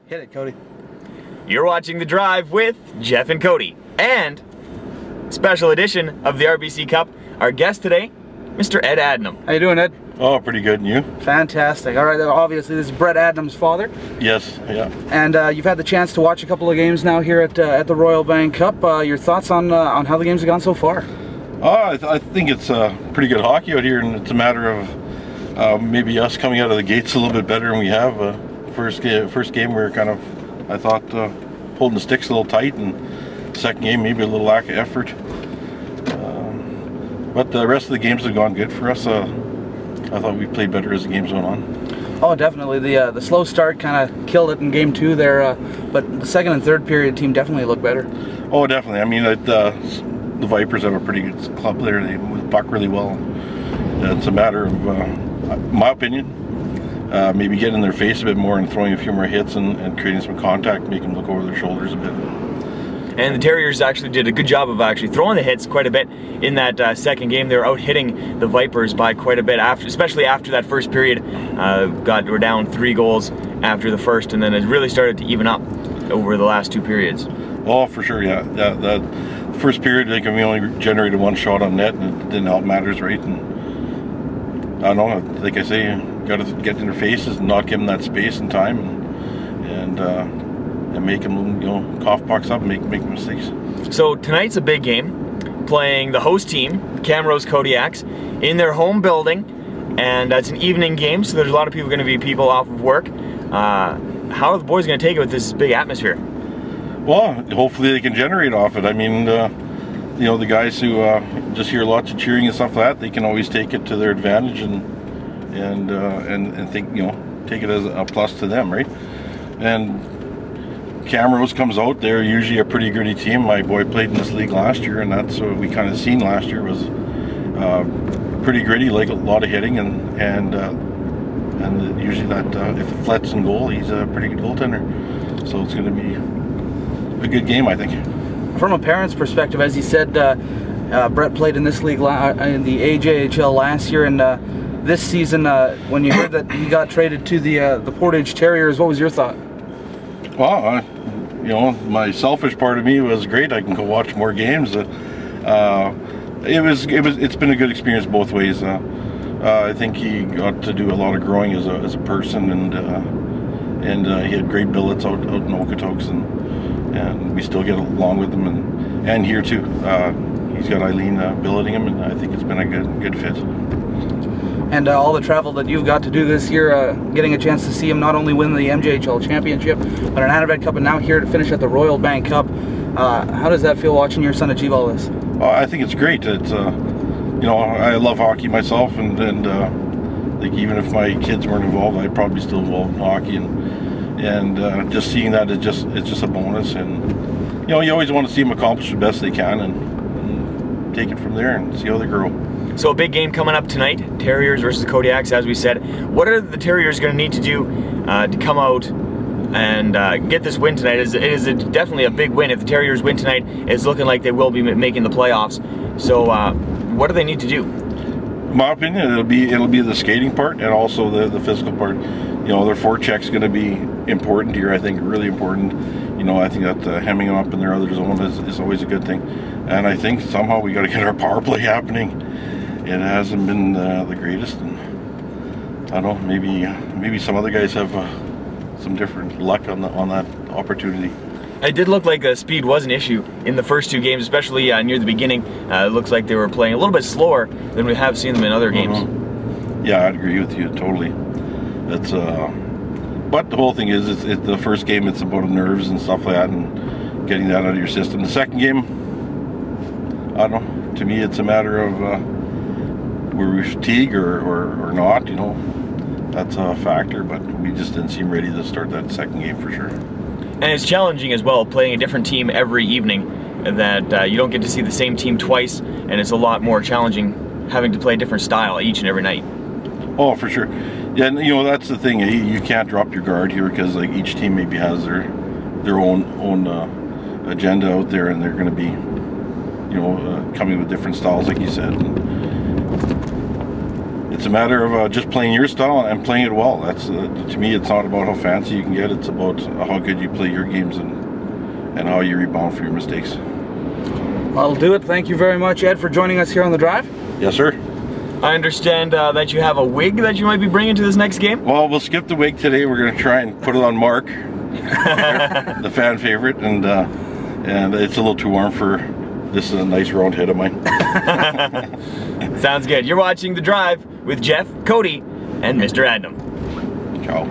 Hit it, Cody. You're watching The Drive with Jeff and Cody, and special edition of the RBC Cup. Our guest today, Mr. Ed Adnum. How you doing, Ed? Oh, pretty good, and you? Fantastic. All right, obviously this is Brett Adnum's father. Yes, yeah. And you've had the chance to watch a couple of games now here at the Royal Bank Cup. Your thoughts on how the games have gone so far? I think it's pretty good hockey out here, and it's a matter of maybe us coming out of the gates a little bit better than we have. First game we were kind of, I thought, holding the sticks a little tight, and second game maybe a little lack of effort. But the rest of the games have gone good for us. I thought we played better as the games went on. Oh, definitely. The slow start kind of killed it in game two there, but the second and third period team definitely looked better. Oh, definitely. I mean, the Vipers have a pretty good club there. They move puck really well. It's a matter of, my opinion, maybe getting in their face a bit more and throwing a few more hits and creating some contact, making them look over their shoulders a bit. And the Terriers actually did a good job of actually throwing the hits quite a bit in that second game. They were out hitting the Vipers by quite a bit, especially after that first period. We're down 3 goals after the first, and then it really started to even up over the last 2 periods. Oh, for sure, yeah. That first period, I think we only generated 1 shot on net, and it didn't help matters, right? And I don't know, like I say, you got to get in their faces and not give them that space and time, and make them, cough pucks up and make mistakes. So tonight's a big game, playing the host team, Camrose Kodiaks, in their home building, and it's an evening game, so there's a lot of people going to be people off of work. How are the boys going to take it with this big atmosphere? Well, hopefully they can generate off it. I mean, the guys who just hear lots of cheering and stuff like that, they can always take it to their advantage and think, take it as a plus to them, right? And Camrose comes out, they're usually a pretty gritty team. My boy played in this league last year, and that's what we kind of seen last year, was pretty gritty, like a lot of hitting, and usually that if it flets in goal, he's a pretty good goaltender. So it's going to be a good game, I think. From a parent's perspective, as you said, Brett played in this league in the AJHL last year, and this season, when you heard that he got traded to the Portage Terriers, what was your thought? Well, my selfish part of me was great. I can go watch more games. It's been a good experience both ways. I think he got to do a lot of growing as a person, and he had great billets out in Okotoks, and we still get along with him, and here too. He's got Eileen billeting him, and I think it's been a good fit. And all the travel that you've got to do this year, getting a chance to see him not only win the MJHL championship, but an Anavet Cup, and now here to finish at the Royal Bank Cup. How does that feel watching your son achieve all this? I think it's great. It's I love hockey myself, and like even if my kids weren't involved, I'd probably still involved in hockey, and just seeing that it's just a bonus, and you always want to see them accomplish the best they can, and take it from there and see how they grow. So a big game coming up tonight, Terriers versus Kodiaks, as we said. What are the Terriers going to need to do to come out and get this win tonight? It is definitely a big win. If the Terriers win tonight, it's looking like they will be making the playoffs. So what do they need to do? In my opinion, it'll be the skating part and also the physical part. Their forecheck's going to be important here. I think really important. I think that hemming them up in their other zone is always a good thing. And I think somehow we got to get our power play happening. It hasn't been the greatest, and I don't know, maybe some other guys have some different luck on that opportunity. It did look like speed was an issue in the first 2 games, especially near the beginning. It looks like they were playing a little bit slower than we have seen them in other games. Yeah, I'd agree with you totally. It's but the whole thing is, it's the first game. It's about nerves and stuff like that, and getting that out of your system. The second game, I don't know. To me, it's a matter of were we fatigued or not, that's a factor, but we just didn't seem ready to start that second game for sure. And it's challenging as well, playing a different team every evening, that you don't get to see the same team twice, and it's a lot more challenging having to play a different style each and every night. Oh, for sure. Yeah, and that's the thing, you can't drop your guard here, because like each team maybe has their own agenda out there, and they're going to be coming with different styles, like you said. it's a matter of just playing your style and playing it well. That's to me, it's not about how fancy you can get. It's about how good you play your games and how you rebound for your mistakes. That'll do it. Thank you very much, Ed, for joining us here on the drive. Yes, sir. I understand that you have a wig that you might be bringing to this next game. Well, we'll skip the wig today. We're going to try and put it on Mark, the fan favorite, and it's a little too warm for this nice round head of mine. Sounds good. You're watching The Drive with Jeff, Cody, and Mr. Adnum. Ciao.